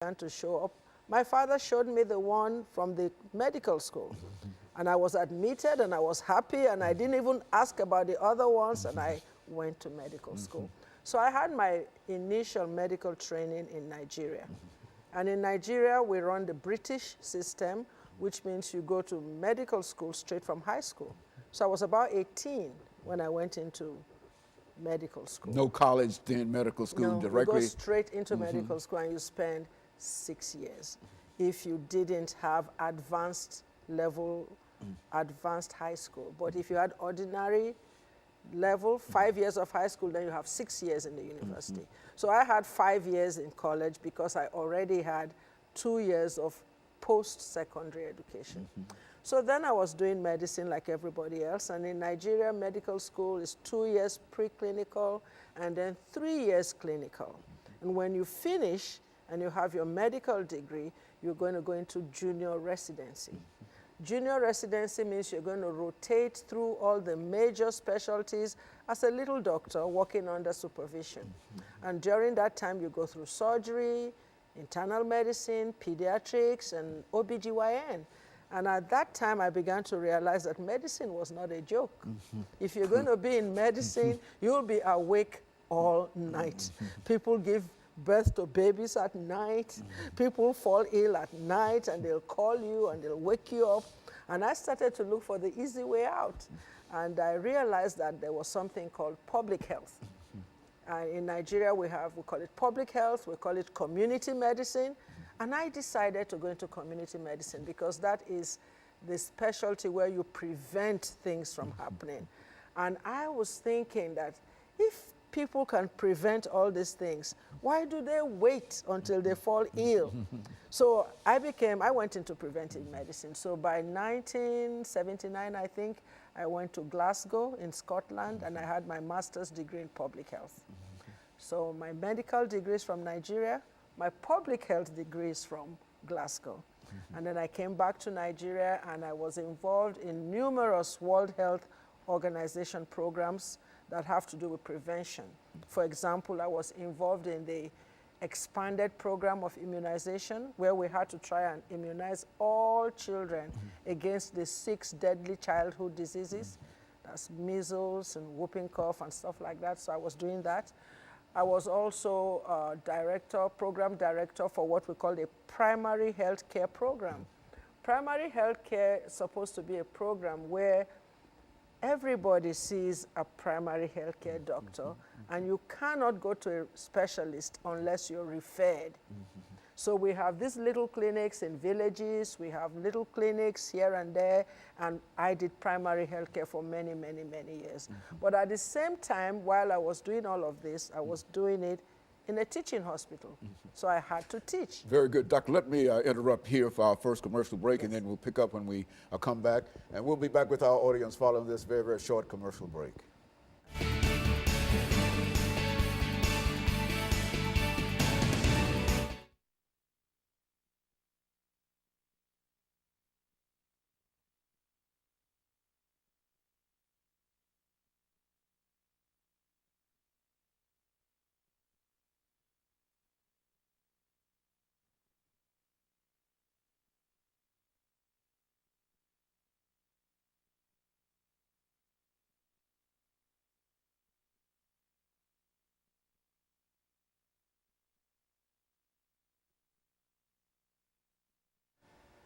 began to show up. My father showed me the one from the medical school. And I was admitted and I was happy and I didn't even ask about the other ones and I went to medical school. So I had my initial medical training in Nigeria. And in Nigeria, we run the British system, which means you go to medical school straight from high school. So I was about 18 when I went into medical school. No college, then medical school No, directly? you go straight into medical school and you spend 6 years. If you didn't have advanced level, advanced high school. But if you had ordinary level, 5 years of high school, then you have 6 years in the university. So I had 5 years in college because I already had 2 years of post-secondary education. So then I was doing medicine like everybody else, and in Nigeria, medical school is 2 years preclinical and then 3 years clinical. And when you finish and you have your medical degree, you're going to go into junior residency. Junior residency means you're going to rotate through all the major specialties as a little doctor working under supervision. And during that time, you go through surgery, internal medicine, pediatrics, and OBGYN. And at that time, I began to realize that medicine was not a joke. If you're going to be in medicine, you'll be awake all night. People give birth to babies at night. People fall ill at night, and they'll call you, and they'll wake you up. And I started to look for the easy way out. And I realized that there was something called public health. In Nigeria, we call it public health, we call it community medicine. And I decided to go into community medicine because that is the specialty where you prevent things from happening. And I was thinking that if people can prevent all these things, why do they wait until they fall ill? So I went into preventive medicine. So by 1979, I think, I went to Glasgow in Scotland and I had my master's degree in public health. So my medical degree is from Nigeria, my public health degree is from Glasgow. And then I came back to Nigeria and I was involved in numerous World Health Organization programs that have to do with prevention. For example, I was involved in the expanded program of immunization where we had to try and immunize all children against the 6 deadly childhood diseases. That's measles and whooping cough and stuff like that. So I was doing that. I was also program director for what we call a primary health care program. Primary health care is supposed to be a program where everybody sees a primary health care doctor, and you cannot go to a specialist unless you're referred. So we have these little clinics in villages, we have little clinics here and there, and I did primary health care for many, many, many years. But at the same time, while I was doing all of this, I was doing it in a teaching hospital. So I had to teach. Very good. Doctor, let me interrupt here for our first commercial break, and then we'll pick up when we come back. And we'll be back with our audience following this very, very short commercial break.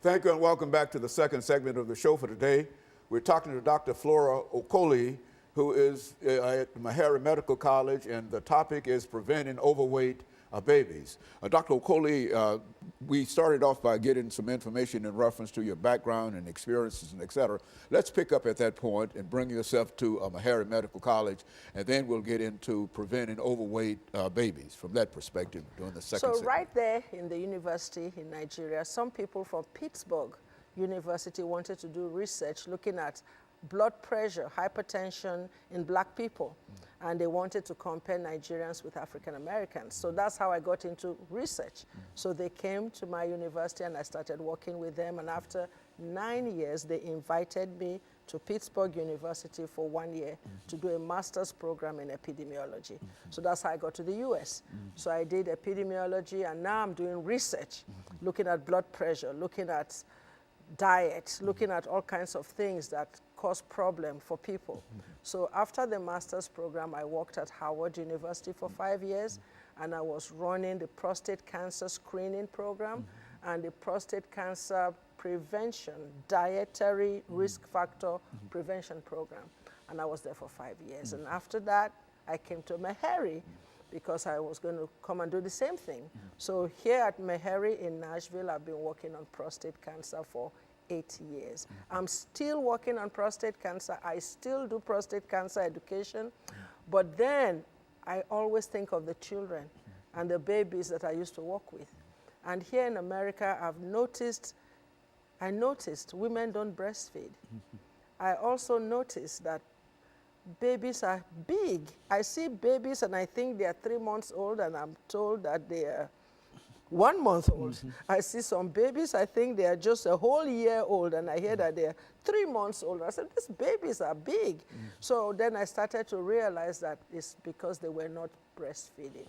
Thank you and welcome back to the second segment of the show for today. We're talking to Dr. FUkoli, who is at Meharry Medical College, and the topic is preventing overweight babies. Dr. FUkoli, we started off by getting some information in reference to your background and experiences and et cetera. Let's pick up at that point and bring yourself to Meharry Medical College, and then we'll get into preventing overweight babies from that perspective during the second segment. Right there in the university in Nigeria, some people from Pittsburgh University wanted to do research looking at blood pressure, hypertension in black people. And they wanted to compare Nigerians with African Americans. So that's how I got into research. So they came to my university and I started working with them. And after 9 years, they invited me to Pittsburgh University for 1 year to do a master's program in epidemiology. So that's how I got to the US. So I did epidemiology, and now I'm doing research, looking at blood pressure, looking at diet, looking at all kinds of things that cause problem for people. So after the master's program, I worked at Howard University for 5 years, and I was running the prostate cancer screening program and the prostate cancer prevention, dietary risk factor prevention program. And I was there for 5 years. And after that, I came to Meharry because I was going to come and do the same thing. So here at Meharry in Nashville, I've been working on prostate cancer for 8 years. I'm still working on prostate cancer. I still do prostate cancer education. But then I always think of the children and the babies that I used to work with. And here in America, I noticed women don't breastfeed. I also noticed that babies are big. I see babies and I think they are 3 months old, and I'm told that they are 1 month old. I see some babies, I think they are just a whole year old, and I hear that they are 3 months old. I said, these babies are big. So then I started to realize that it's because they were not breastfeeding.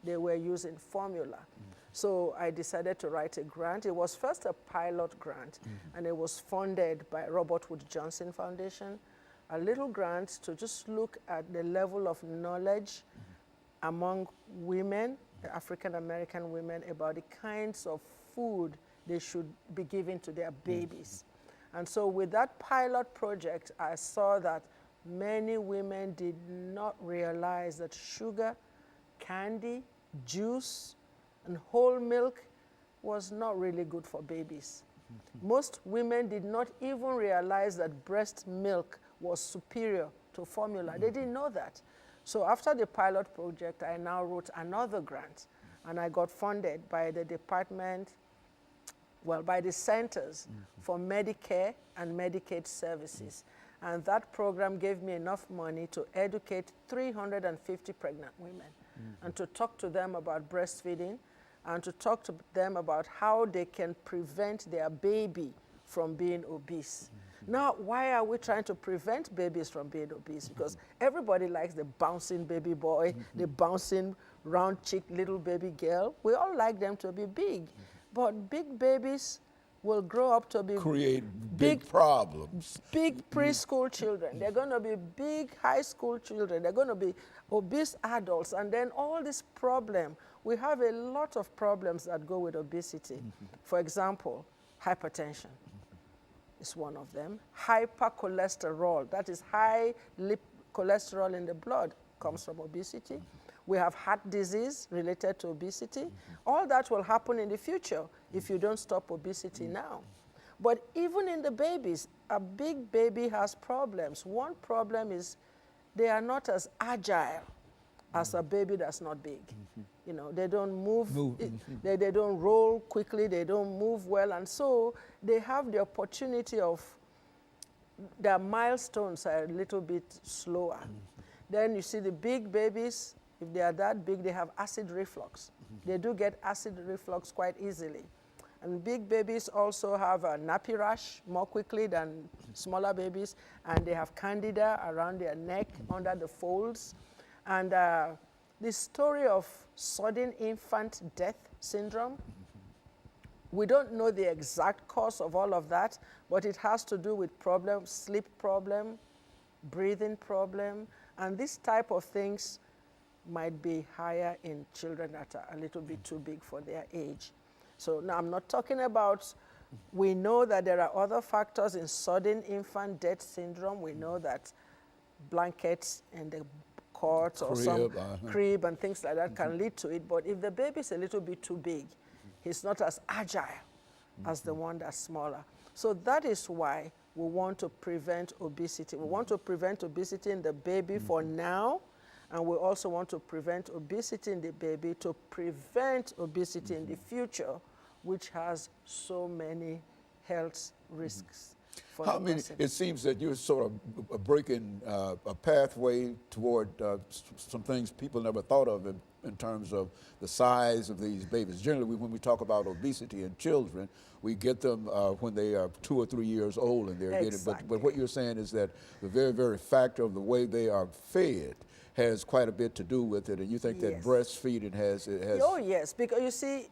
They were using formula. So I decided to write a grant. It was first a pilot grant, and it was funded by Robert Wood Johnson Foundation, a little grant to just look at the level of knowledge among women, African-American women, about the kinds of food they should be giving to their babies. And so with that pilot project, I saw that many women did not realize that sugar, candy, juice, and whole milk was not really good for babies. Most women did not even realize that breast milk was superior to formula. They didn't know that. So after the pilot project, I now wrote another grant, and I got funded by the department, well, by the Centers for Medicare and Medicaid Services. And that program gave me enough money to educate 350 pregnant women and to talk to them about breastfeeding and to talk to them about how they can prevent their baby from being obese. Now, why are we trying to prevent babies from being obese? Because everybody likes the bouncing baby boy, the bouncing round cheeked little baby girl. We all like them to be big. But big babies will grow up to be create big problems. Big preschool children. They're going to be big high school children. They're going to be obese adults. And then all this problem, we have a lot of problems that go with obesity. For example, hypertension is one of them. Hypercholesterol, that is high cholesterol in the blood, comes from obesity. We have heart disease related to obesity. All that will happen in the future if you don't stop obesity now. But even in the babies, a big baby has problems. One problem is they are not as agile as a baby that's not big. You know, they don't move, they don't roll quickly, they don't move well, and so they have the opportunity of, their milestones are a little bit slower. Then you see the big babies, if they are that big, they have acid reflux. They do get acid reflux quite easily. And big babies also have a nappy rash more quickly than smaller babies, and they have candida around their neck, under the folds. And the story of sudden infant death syndrome, we don't know the exact cause of all of that, but it has to do with problems, sleep problem, breathing problem, and this type of things might be higher in children that are a little bit too big for their age. So now I'm not talking about, we know that there are other factors in sudden infant death syndrome. We know that blankets in the cot or some crib and things like that can lead to it. But if the baby is a little bit too big, he's not as agile as the one that's smaller. So that is why we want to prevent obesity. We want to prevent obesity in the baby for now, and we also want to prevent obesity in the baby to prevent obesity in the future, which has so many health risks. For How many, it seems that you're sort of breaking a pathway toward some things people never thought of in terms of the size of these babies. Generally, when we talk about obesity in children, we get them when they are 2 or 3 years old and they're getting, but what you're saying is that the very, very factor of the way they are fed has quite a bit to do with it, and you think that breastfeeding has... Oh, yes, because you see,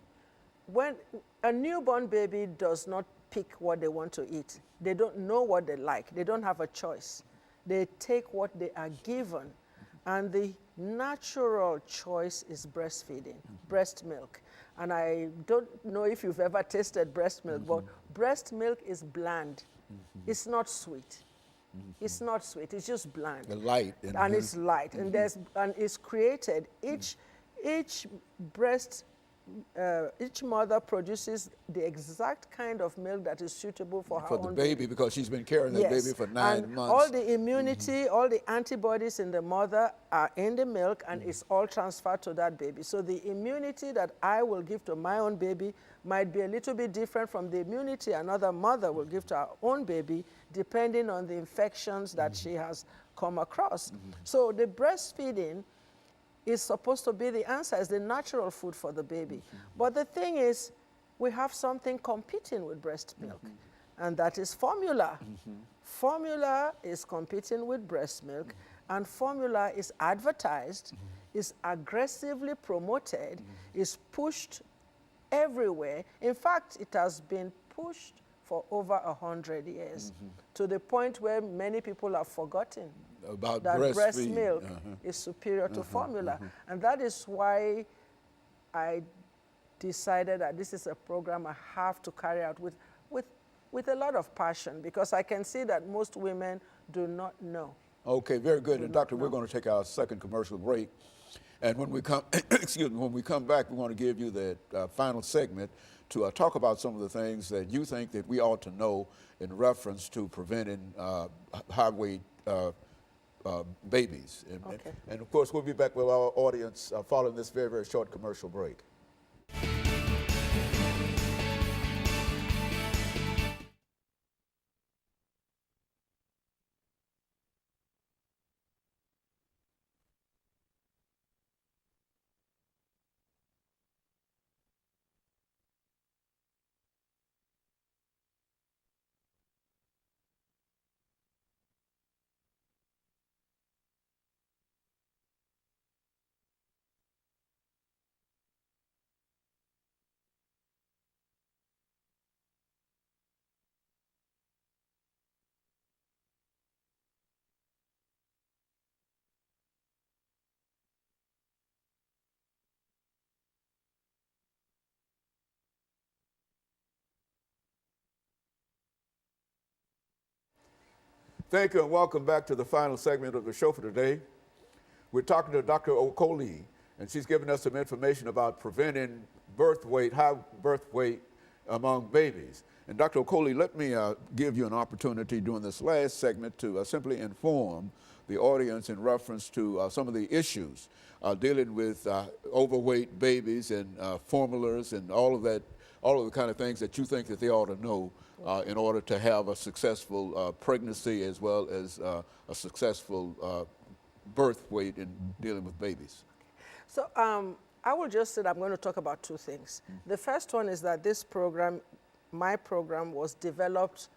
when a newborn baby does not pick what they want to eat, they don't know what they like, they don't have a choice. They take what they are given, and the natural choice is breastfeeding, breast milk. And I don't know if you've ever tasted breast milk, but breast milk is bland. It's not sweet. It's not sweet, it's just bland. Light. And it's light, and it's created, each mother produces the exact kind of milk that is suitable for her own baby, because she's been carrying that baby for 9 months. All the immunity, all the antibodies in the mother are in the milk, and it's all transferred to that baby. So the immunity that I will give to my own baby might be a little bit different from the immunity another mother will give to her own baby, depending on the infections that she has come across. So the breastfeeding is supposed to be the answer, is the natural food for the baby. But the thing is, we have something competing with breast milk, and that is formula. Formula is competing with breast milk, and formula is advertised, is aggressively promoted, is pushed everywhere. In fact, it has been pushed for over 100 years, to the point where many people have forgotten about that breast milk is superior to formula. And that is why I decided that this is a program I have to carry out with a lot of passion, because I can see that most women do not know. Okay, very good. And Doctor, we're going to take our second commercial break. And when we come, excuse me, when we come back, we want to give you the final segment to talk about some of the things that you think that we ought to know in reference to preventing high-weight babies. And of course, we'll be back with our audience following this very, very short commercial break. Thank you, and welcome back to the final segment of the show for today. We're talking to Dr. FUkoli, and she's giving us some information about preventing high birth weight among babies. And Dr. FUkoli, let me give you an opportunity during this last segment to simply inform the audience in reference to some of the issues dealing with overweight babies and formulas and all of the kind of things that you think that they ought to know in order to have a successful pregnancy as well as a successful birth weight in dealing with babies. So I will just say that I'm going to talk about two things. The first one is that this program, my program, was developed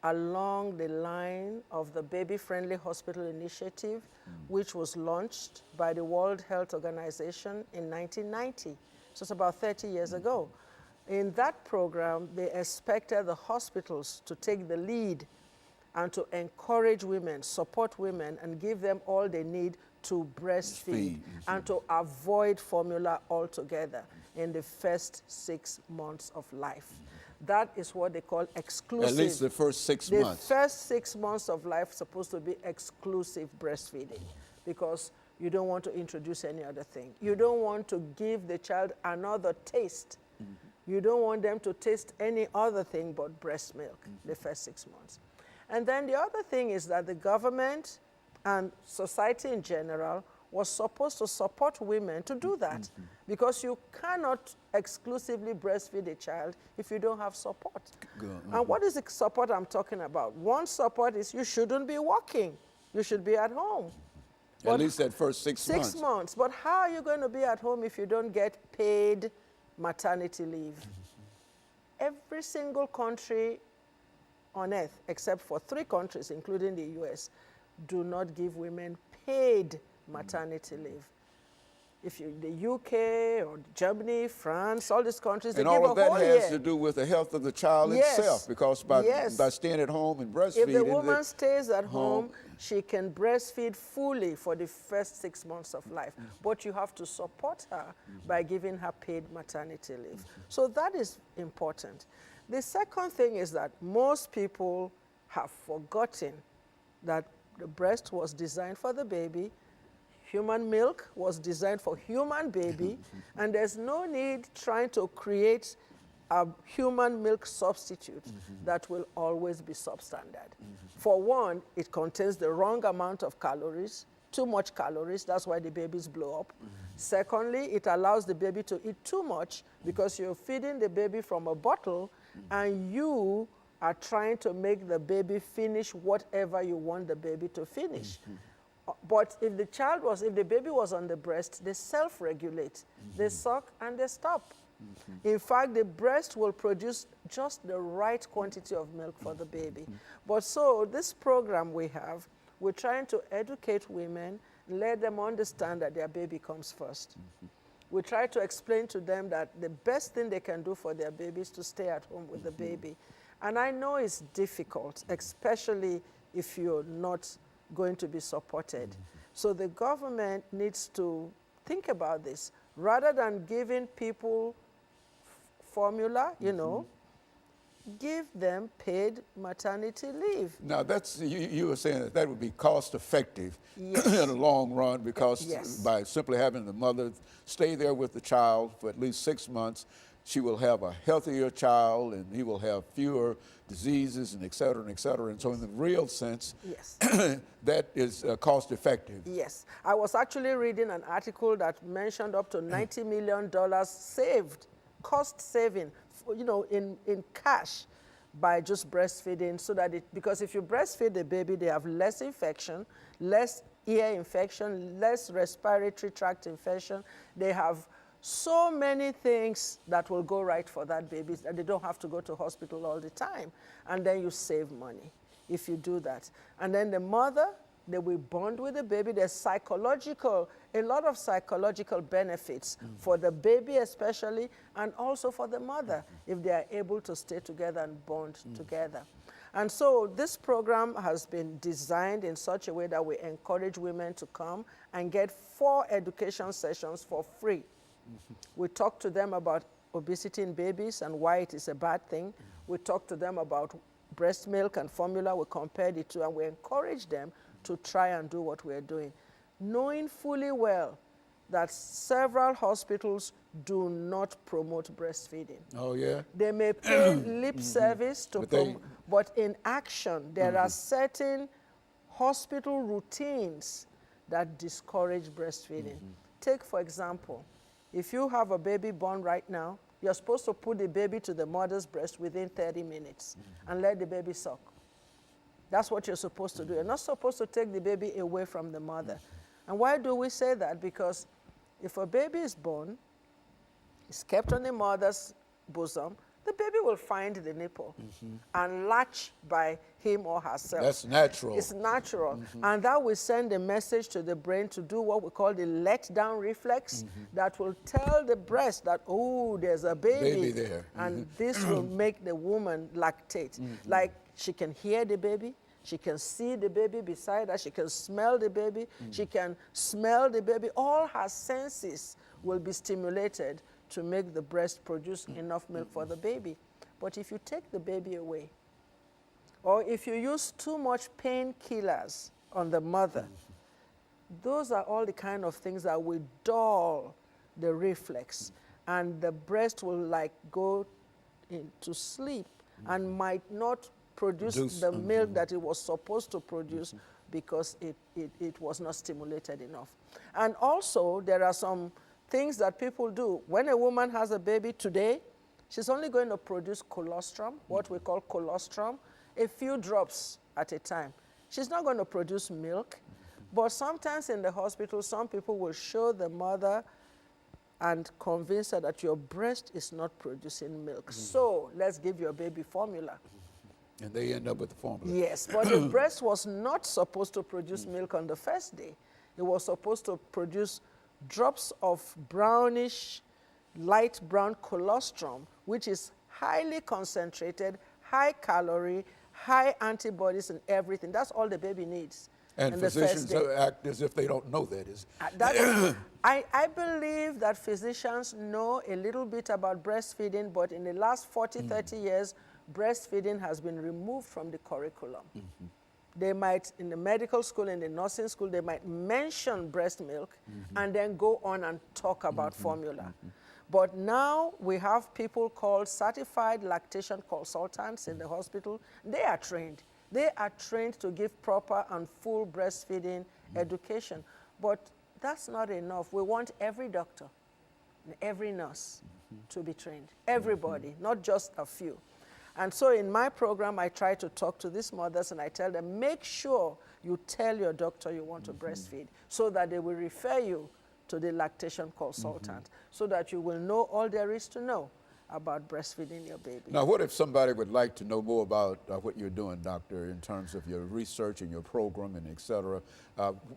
along the line of the Baby Friendly Hospital Initiative, which was launched by the World Health Organization in 1990. So it's about 30 years ago. In that program, they expected the hospitals to take the lead and to encourage women, support women, and give them all they need to breastfeed and to avoid formula altogether in the first 6 months of life. That is what they call exclusive. At least the first 6 months. The first 6 months of life is supposed to be exclusive breastfeeding, because you don't want to introduce any other thing. You don't want to give the child another taste. You don't want them to taste any other thing but breast milk the first 6 months. And then the other thing is that the government and society in general was supposed to support women to do that, because you cannot exclusively breastfeed a child if you don't have support. And what is the support I'm talking about? One support is you shouldn't be working. You should be at home. At least that first 6 months. 6 months. But how are you going to be at home if you don't get paid maternity leave? Every single country on earth, except for 3 countries, including the US, do not give women paid maternity leave. If you, the UK or Germany, France, all these countries, they give a whole year. And all of that has to do with the health of the child itself, because by staying at home and breastfeeding. If the woman stays at home, she can breastfeed fully for the first 6 months of life. But you have to support her by giving her paid maternity leave. So that is important. The second thing is that most people have forgotten that the breast was designed for the baby. Human milk was designed for human baby, and there's no need trying to create a human milk substitute that will always be substandard. For one, it contains the wrong amount of calories, too much calories, that's why the babies blow up. Secondly, it allows the baby to eat too much because you're feeding the baby from a bottle and you are trying to make the baby finish whatever you want the baby to finish. But if the baby was on the breast, they self-regulate. They suck and they stop. In fact, the breast will produce just the right quantity of milk for the baby. But so this program we have, we're trying to educate women, let them understand that their baby comes first. We try to explain to them that the best thing they can do for their baby is to stay at home with the baby. And I know it's difficult, especially if you're not going to be supported. So the government needs to think about this. Rather than giving people formula, you know, give them paid maternity leave. Now, that's, you were saying that would be cost effective in the long run, because by simply having the mother stay there with the child for at least 6 months, she will have a healthier child and he will have fewer diseases and et cetera and et cetera. And so in the real sense, that is cost effective. Yes. I was actually reading an article that mentioned up to $90 million saved, cost saving, you know, in cash by just breastfeeding, so that because if you breastfeed the baby, they have less infection, less ear infection, less respiratory tract infection. They have so many things that will go right for that baby, that they don't have to go to hospital all the time. And then you save money if you do that. And then the mother, they will bond with the baby. There's a lot of psychological benefits for the baby especially, and also for the mother, if they are able to stay together and bond together. And so this program has been designed in such a way that we encourage women to come and get 4 education sessions for free. We talk to them about obesity in babies and why it is a bad thing. We talk to them about breast milk and formula. We compare the two, and we encourage them to try and do what we're doing, knowing fully well that several hospitals do not promote breastfeeding. Oh, yeah? They may pay lip service to promote, but in action, there are certain hospital routines that discourage breastfeeding. Take, for example, if you have a baby born right now, you're supposed to put the baby to the mother's breast within 30 minutes and let the baby suck. That's what you're supposed to do. You're not supposed to take the baby away from the mother. And why do we say that? Because if a baby is born, it's kept on the mother's bosom, the baby will find the nipple and latch by him or herself. That's natural. It's natural. And that will send a message to the brain to do what we call the let-down reflex that will tell the breast that, oh, there's a baby there. And this will make the woman lactate. Like, she can hear the baby, she can see the baby beside her, she can smell the baby, she can smell the baby. All her senses will be stimulated to make the breast produce enough milk for the baby. But if you take the baby away, or if you use too much painkillers on the mother, those are all the kind of things that will dull the reflex, and the breast will like go into sleep and might not produce the milk that it was supposed to produce because it was not stimulated enough. And also, there are some things that people do. When a woman has a baby today, she's only going to produce colostrum, what we call colostrum, a few drops at a time. She's not going to produce milk. But sometimes in the hospital, some people will show the mother and convince her that your breast is not producing milk. So let's give your baby formula. And they end up with the formula. Yes, but the breast was not supposed to produce milk on the first day. It was supposed to produce drops of brownish, light brown colostrum, which is highly concentrated, high calorie, high antibodies and everything. That's all the baby needs. And physicians act as if they don't know that. I believe that physicians know a little bit about breastfeeding, but in the last 40, 30 years, breastfeeding has been removed from the curriculum. They might, in the medical school, in the nursing school, they might mention breast milk and then go on and talk about formula. But now we have people called certified lactation consultants in the hospital. They are trained. They are trained to give proper and full breastfeeding education. But that's not enough. We want every doctor, every nurse to be trained. Everybody, not just a few. And so in my program, I try to talk to these mothers and I tell them, make sure you tell your doctor you want to breastfeed so that they will refer you to the lactation consultant so that you will know all there is to know about breastfeeding your baby. Now, what if somebody would like to know more about what you're doing, doctor, in terms of your research and your program and et cetera?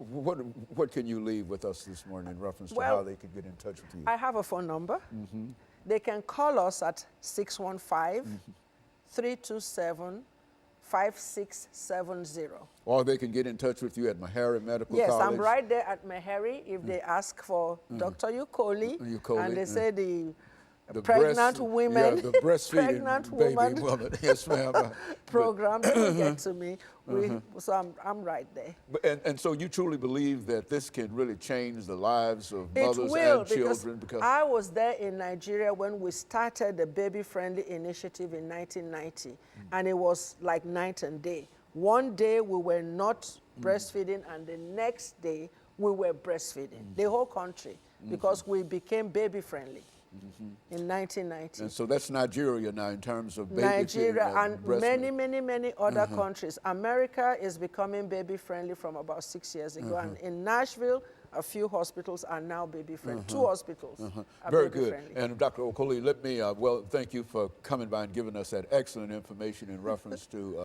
What can you leave with us this morning in reference to how they can get in touch with you? I have a phone number. They can call us at 615-327-5670. Or they can get in touch with you at Meharry Medical College. Yes, I'm right there at Meharry. If they ask for Dr. FUkoli, and they say the pregnant women, the breastfeeding baby woman. Yes, ma'am. program, they will get to me. So I'm right there. And so you truly believe that this can really change the lives of mothers and children? Because I was there in Nigeria when we started the Baby Friendly Initiative in 1990, and it was like night and day. One day we were not breastfeeding, and the next day we were breastfeeding, the whole country, because we became baby friendly. In 1990. And so that's Nigeria now in terms of baby Nigeria and many other countries. America is becoming baby friendly from about 6 years ago. And in Nashville, a few hospitals are now baby friendly. 2 hospitals are Very baby good. friendly. And Dr. FUkoli, let me, thank you for coming by and giving us that excellent information in reference to